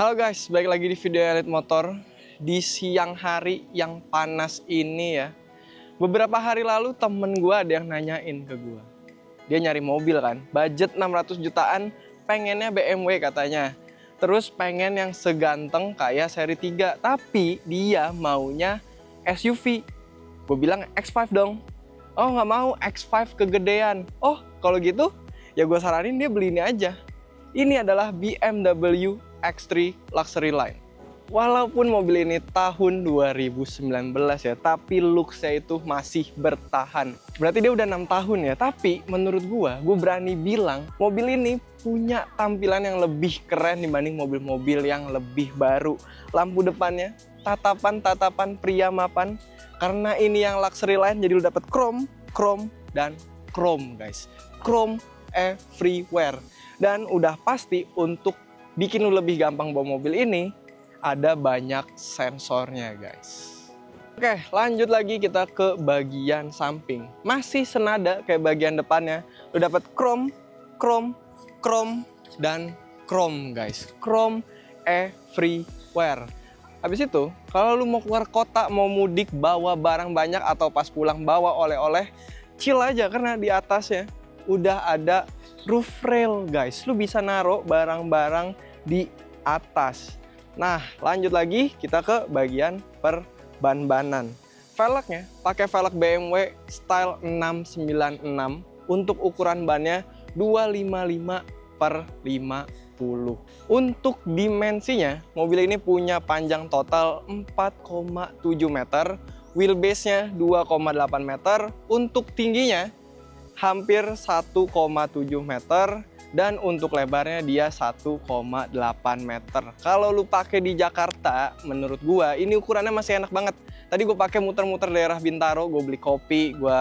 Halo guys, balik lagi di video Elite Motor. Di siang hari yang panas ini ya, beberapa hari lalu temen gue ada yang nanyain ke gue. Dia nyari mobil kan, budget 600 jutaan, pengennya BMW katanya. Terus pengen yang seganteng kayak seri 3, tapi dia maunya SUV. Gue bilang X5 dong. Oh nggak mau, X5 kegedean. Oh kalau gitu, ya gue saranin dia beli ini aja. Ini adalah BMW X3 Luxury Line. Walaupun mobil ini tahun 2019 ya, tapi looks-nya itu masih bertahan. Berarti dia udah 6 tahun ya, tapi menurut gue berani bilang mobil ini punya tampilan yang lebih keren dibanding mobil-mobil yang lebih baru. Lampu depannya, tatapan-tatapan pria mapan. Karena ini yang Luxury Line, jadi lu dapet chrome, dan chrome guys. Chrome everywhere. Dan udah pasti untuk bikin lu lebih gampang bawa mobil ini, ada banyak sensornya guys. Oke, lanjut lagi kita ke bagian samping. Masih senada kayak bagian depannya. Lu dapat chrome, dan chrome guys. Chrome everywhere. Habis itu, kalau lu mau keluar kota, mau mudik, bawa barang banyak atau pas pulang bawa oleh-oleh, chill aja karena di atasnya udah ada roof rail guys. Lu bisa naruh barang-barang di atas. Nah, lanjut lagi kita ke bagian perban-banan. Velgnya pakai velg BMW style 696 untuk ukuran bannya 255/50. Untuk dimensinya, mobil ini punya panjang total 4,7 meter, wheelbase-nya 2,8 meter, untuk tingginya hampir 1,7 meter, dan untuk lebarnya dia 1,8 meter. Kalau lu pakai di Jakarta, menurut gua ini ukurannya masih enak banget. Tadi gue pakai muter-muter daerah Bintaro, gue beli kopi, gue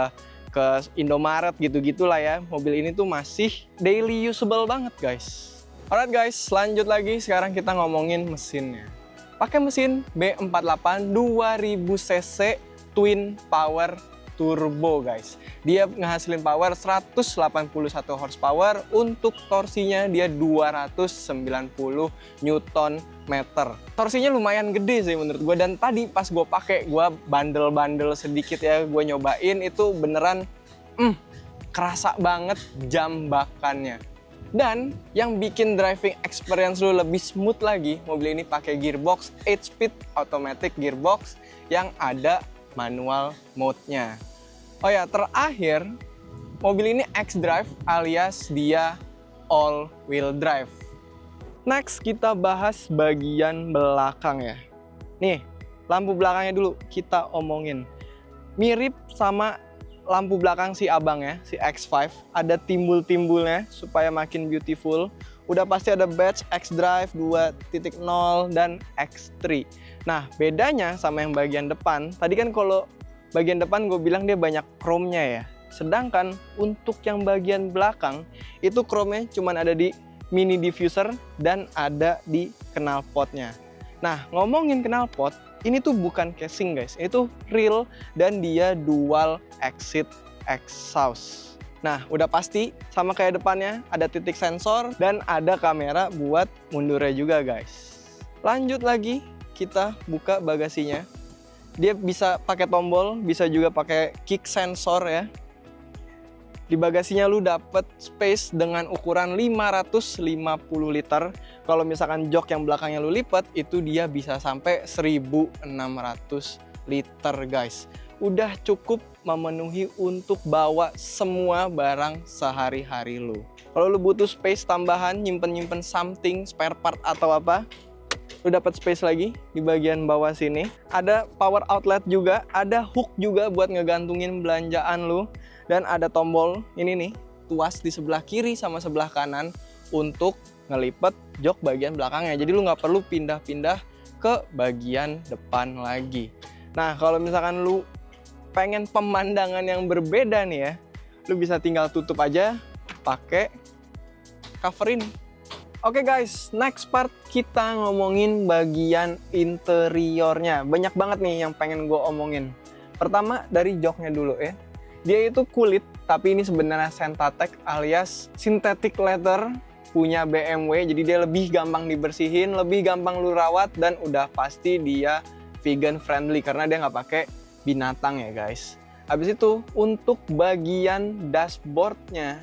ke Indomaret gitu-gitulah ya. Mobil ini tuh masih daily usable banget guys. Alright guys, lanjut lagi. Sekarang kita ngomongin mesinnya. Pakai mesin B48 2000 cc twin power turbo guys. Dia ngehasilin power 181 horsepower, untuk torsinya dia 290 Newton meter. Torsinya lumayan gede sih menurut gue, dan tadi pas gue pakai, gue bandel-bandel sedikit ya, gue nyobain itu beneran kerasa banget jambakannya. Dan yang bikin driving experience lu lebih smooth lagi, mobil ini pakai gearbox 8-speed automatic gearbox yang ada manual mode-nya. Oh ya, terakhir, mobil ini X-Drive alias dia all-wheel drive. Next, kita bahas bagian belakang ya. Nih, lampu belakangnya dulu kita omongin. Mirip sama lampu belakang si abang ya, si X5. Ada timbul-timbulnya supaya makin beautiful. Udah pasti ada badge X-Drive 2.0 dan X3. Nah, bedanya sama yang bagian depan, tadi kan kalau bagian depan gue bilang dia banyak chrome-nya ya. Sedangkan untuk yang bagian belakang, itu chrome-nya cuma ada di mini diffuser dan ada di knalpotnya. Nah, ngomongin knalpot, ini tuh bukan casing guys, itu real dan dia dual exit exhaust. Nah, udah pasti sama kayak depannya, ada titik sensor dan ada kamera buat mundurnya juga guys. Lanjut lagi, kita buka bagasinya. Dia bisa pakai tombol, bisa juga pakai kick sensor ya. Di bagasinya lu dapet space dengan ukuran 550 liter. Kalau misalkan jok yang belakangnya lu lipat, itu dia bisa sampai 1600 liter guys. Udah cukup memenuhi untuk bawa semua barang sehari-hari lu. Kalau lu butuh space tambahan, nyimpen-nyimpen something, spare part atau apa, lu dapat space lagi di bagian bawah sini. Ada power outlet juga, ada hook juga buat ngegantungin belanjaan lu, dan ada tombol ini nih, tuas di sebelah kiri sama sebelah kanan untuk ngelipet jok bagian belakangnya. Jadi lu nggak perlu pindah-pindah ke bagian depan lagi. Nah, kalau misalkan lu pengen pemandangan yang berbeda nih ya, lu bisa tinggal tutup aja pakai cover ini. Oke guys, next part kita ngomongin bagian interiornya. Banyak banget nih yang pengen gue omongin. Pertama dari joknya dulu ya. Dia itu kulit, tapi ini sebenarnya Sentatec alias synthetic leather punya BMW, jadi dia lebih gampang dibersihin, lebih gampang lu rawat, dan udah pasti dia vegan friendly karena dia nggak pakai binatang ya guys. Habis itu untuk bagian dashboardnya,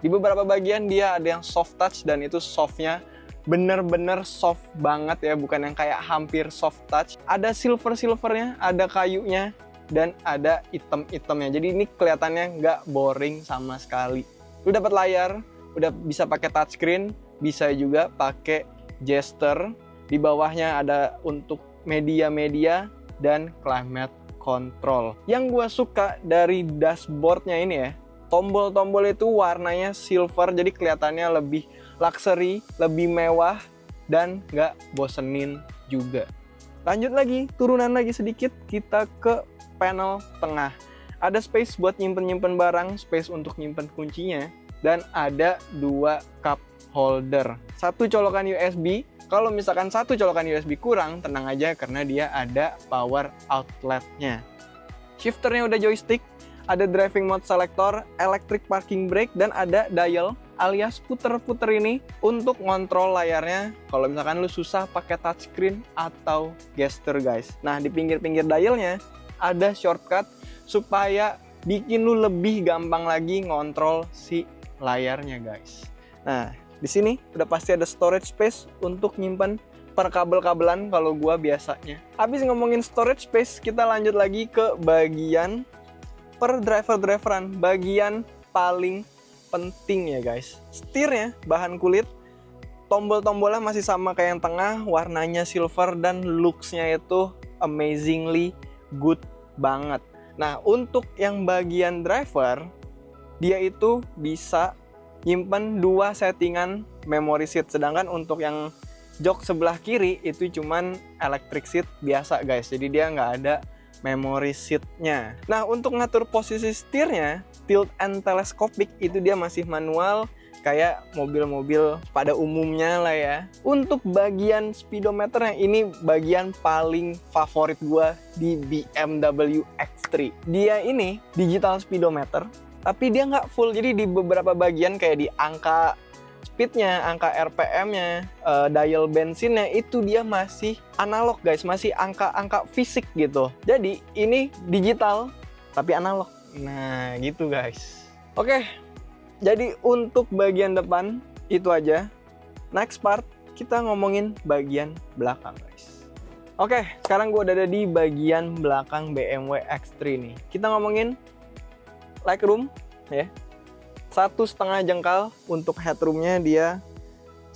di beberapa bagian dia ada yang soft touch, dan itu softnya bener-bener soft banget ya, bukan yang kayak hampir soft touch. Ada silvernya, ada kayunya, dan ada item-itemnya. Jadi ini kelihatannya nggak boring sama sekali. Lu dapat layar, udah bisa pakai touchscreen, bisa juga pakai gesture. Di bawahnya ada untuk media-media dan climate control. Yang gua suka dari dashboardnya ini ya, tombol-tombol itu warnanya silver, jadi kelihatannya lebih luxury, lebih mewah, dan nggak bosenin juga. Lanjut lagi, turunan lagi sedikit, kita ke panel tengah. Ada space buat nyimpen-nyimpen barang, space untuk nyimpen kuncinya, dan ada 2 cup holder. Satu colokan USB, kalau misalkan satu colokan USB kurang, tenang aja karena dia ada power outletnya. Shifternya udah joystick, ada driving mode selector, electric parking brake, dan ada dial alias puter-puter ini untuk ngontrol layarnya kalau misalkan lu susah pakai touchscreen atau gesture guys. Nah, di pinggir-pinggir dialnya ada shortcut supaya bikin lu lebih gampang lagi ngontrol si layarnya guys. Nah, di sini udah pasti ada storage space untuk nyimpan per kabel-kabelan kalau gua biasanya. Habis ngomongin storage space, kita lanjut lagi ke bagian per driver-driveran, bagian paling penting ya guys. Setirnya bahan kulit, tombol-tombolnya masih sama kayak yang tengah, warnanya silver, dan looks-nya itu amazingly good banget. Nah, untuk yang bagian driver, dia itu bisa nyimpen 2 settingan memory seat, sedangkan untuk yang jok sebelah kiri itu cuman electric seat biasa guys, jadi dia nggak ada memory seatnya. Nah, untuk ngatur posisi setirnya, tilt and telescopic, itu dia masih manual kayak mobil-mobil pada umumnya lah ya. Untuk bagian speedometernya, ini bagian paling favorit gua di BMW X3. Dia ini digital speedometer, tapi dia nggak full, jadi di beberapa bagian kayak di angka speednya, angka RPM-nya, dial bensinnya, itu dia masih analog guys, masih angka-angka fisik gitu. Jadi ini digital tapi analog. Nah gitu guys. Oke, jadi untuk bagian depan itu aja. Next part kita ngomongin bagian belakang guys. Oke, sekarang gue udah ada di bagian belakang BMW X3 nih. Kita ngomongin legroom ya. 1,5 jengkal, untuk headroomnya dia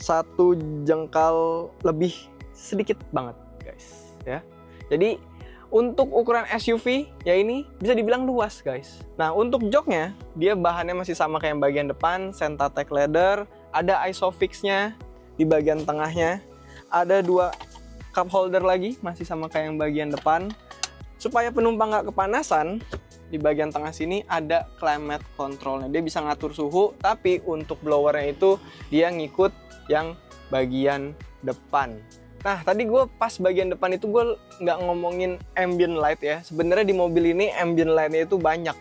1 jengkal lebih sedikit banget guys ya. Jadi untuk ukuran SUV ya ini bisa dibilang luas guys. Nah, untuk joknya dia bahannya masih sama kayak yang bagian depan, Sentatec leather, ada Isofix-nya di bagian tengahnya, ada 2 cup holder lagi masih sama kayak yang bagian depan. Supaya penumpang nggak kepanasan, di bagian tengah sini ada climate controlnya. Dia bisa ngatur suhu, tapi untuk blowernya itu dia ngikut yang bagian depan. Nah, tadi gue pas bagian depan itu gue nggak ngomongin ambient light ya. Sebenarnya di mobil ini ambient lightnya itu banyak.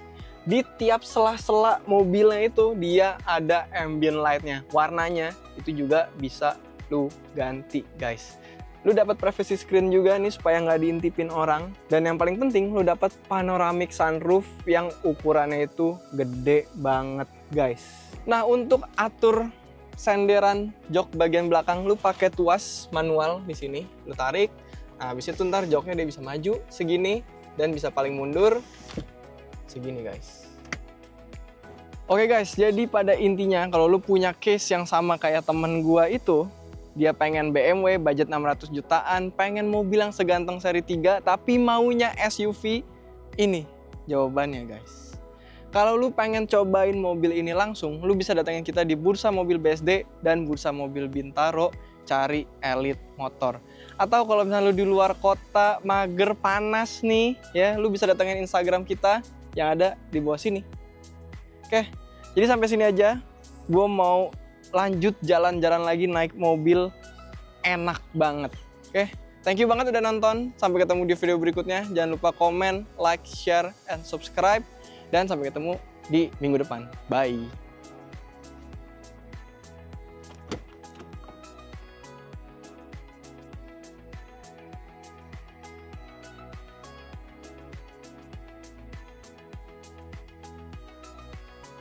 Di tiap sela-sela mobilnya itu dia ada ambient lightnya. Warnanya itu juga bisa lu ganti guys. Lu dapat privacy screen juga nih supaya nggak diintipin orang. Dan yang paling penting, lu dapat panoramic sunroof yang ukurannya itu gede banget guys. Nah, untuk atur senderan jok bagian belakang, lu pakai tuas manual di sini. Lu tarik. Nah, habis itu ntar joknya dia bisa maju segini dan bisa paling mundur segini guys. Oke guys, jadi pada intinya kalau lu punya case yang sama kayak temen gua itu, dia pengen BMW, budget 600 jutaan, pengen mobil yang seganteng seri 3, tapi maunya SUV, ini jawabannya guys. Kalau lu pengen cobain mobil ini langsung, lu bisa datangin kita di Bursa Mobil BSD dan Bursa Mobil Bintaro, cari Elite Motor. Atau kalau misalnya lu di luar kota, mager, panas nih, ya, lu bisa datangin Instagram kita yang ada di bawah sini. Oke, jadi sampai sini aja. Gue mau lanjut jalan-jalan lagi naik mobil enak banget. Oke, thank you banget udah nonton. Sampai ketemu di video berikutnya. Jangan lupa komen, like, share, and subscribe. Dan sampai ketemu di minggu depan. Bye.